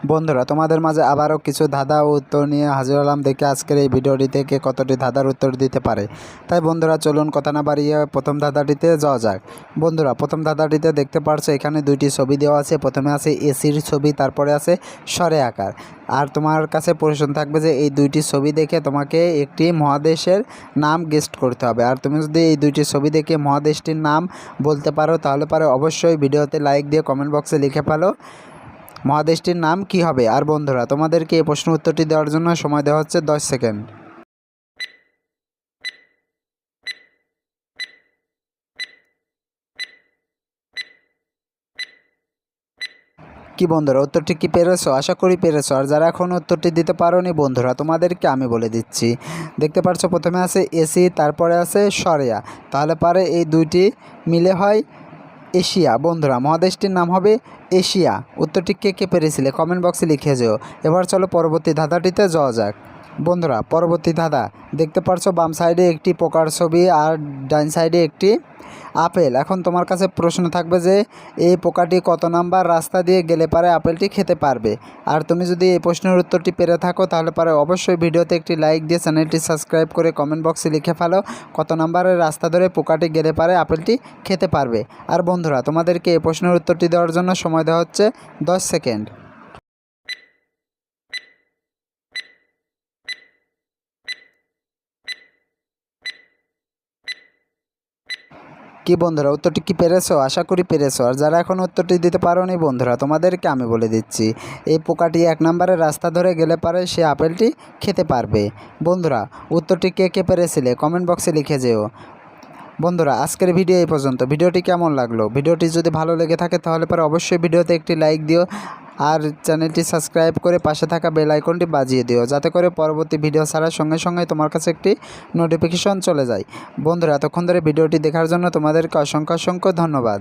বন্ধুরা, তোমাদের মাঝে আবারও কিছু ধাঁধা ও উত্তর নিয়ে হাজির হলাম। দেখে আজকের এই ভিডিওটি থেকে কতটি ধাঁধার উত্তর দিতে পারে। তাই বন্ধুরা, চলুন কথা না বাড়িয়ে প্রথম ধাঁধাটিতে যাওয়া যাক। বন্ধুরা, প্রথম ধাঁধাটিতে দেখতে পারছো এখানে দুইটি ছবি দেওয়া আছে। প্রথমে আছে এসির ছবি, তারপরে আছে সরে আকার। আর তোমার কাছে প্রশ্ন থাকবে যে এই দুইটি ছবি দেখে তোমাকে একটি মহাদেশের নাম গেস্ট করতে হবে। আর তুমি যদি এই দুইটি ছবি দেখে মহাদেশটির নাম বলতে পারো তাহলে অবশ্যই ভিডিওতে লাইক দিয়ে কমেন্ট বক্সে লিখে ফেলো মহাদেশটির নাম কি হবে। আর বন্ধুরা, তোমাদেরকে এই প্রশ্ন উত্তরটি দেওয়ার জন্য সময় দেওয়া হচ্ছে 10 সেকেন্ড। কি বন্ধুরা, উত্তরটি কি পেরেছো? আশা করি পেরেছো। আর যারা এখন উত্তরটি দিতে পারোনি বন্ধুরা, তোমাদেরকে আমি বলে দিচ্ছি। দেখতে পাচ্ছ প্রথমে আছে এসি, তারপরে আছে সরেয়া, তাহলে এই দুইটি মিলে হয় এশিয়া। বন্ধুরা, মহাদেশটির নাম হবে এশিয়া। উত্তরটি কে কে পেরেছিলে কমেন্ট বক্সে লিখে যেও। এবার চলো পরবর্তী ধাঁধাটিতে যাওয়া যাক। বন্ধুরা, পরবর্তী ধাঁধা দেখতে পারছো বাম সাইডে একটি পোকার ছবি আর ডান সাইডে একটি আপেল। এখন তোমার কাছে প্রশ্ন থাকবে যে এই পোকাটি কত নাম্বার রাস্তা দিয়ে গেলে আপেলটি খেতে পারবে। আর তুমি যদি এই প্রশ্নের উত্তরটি পেরে থাকো তাহলে অবশ্যই ভিডিওতে একটি লাইক দিয়ে চ্যানেলটি সাবস্ক্রাইব করে কমেন্ট বক্সে লিখে ফেলো কত নাম্বারের রাস্তা ধরে পোকাটি গেলে আপেলটি খেতে পারবে। আর বন্ধুরা, তোমাদেরকে এই প্রশ্নের উত্তরটি দেওয়ার জন্য সময় দেওয়া হচ্ছে 10 সেকেন্ড। কি বন্ধুরা, উত্তরটি কি পেরেছো? আশা করি পেরেছো। আর যারা এখন উত্তরটি দিতে পারোনি বন্ধুরা, তোমাদেরকে আমি বলে দিচ্ছি এই পোকাটি 1 নম্বরের রাস্তা ধরে গেলে সে আপেলটি খেতে পারবে। বন্ধুরা, উত্তরটি কে কে পেরেছিলে কমেন্ট বক্সে লিখে যেও। বন্ধুরা, আজকের ভিডিও এই পর্যন্ত। ভিডিওটি কেমন লাগলো? ভিডিওটি যদি ভালো লেগে থাকে তাহলে অবশ্যই ভিডিওতে একটি লাইক দিও আর চ্যানেলটি সাবস্ক্রাইব করে পাশে থাকা বেল আইকনটি বাজিয়ে দিও, যাতে করে পরবর্তী ভিডিও ছাড়ার সঙ্গে সঙ্গে তোমার কাছে একটি নোটিফিকেশন চলে যায়। বন্ধুরা, এতক্ষণ ধরে ভিডিওটি দেখার জন্য তোমাদেরকে অসংখ্য ধন্যবাদ।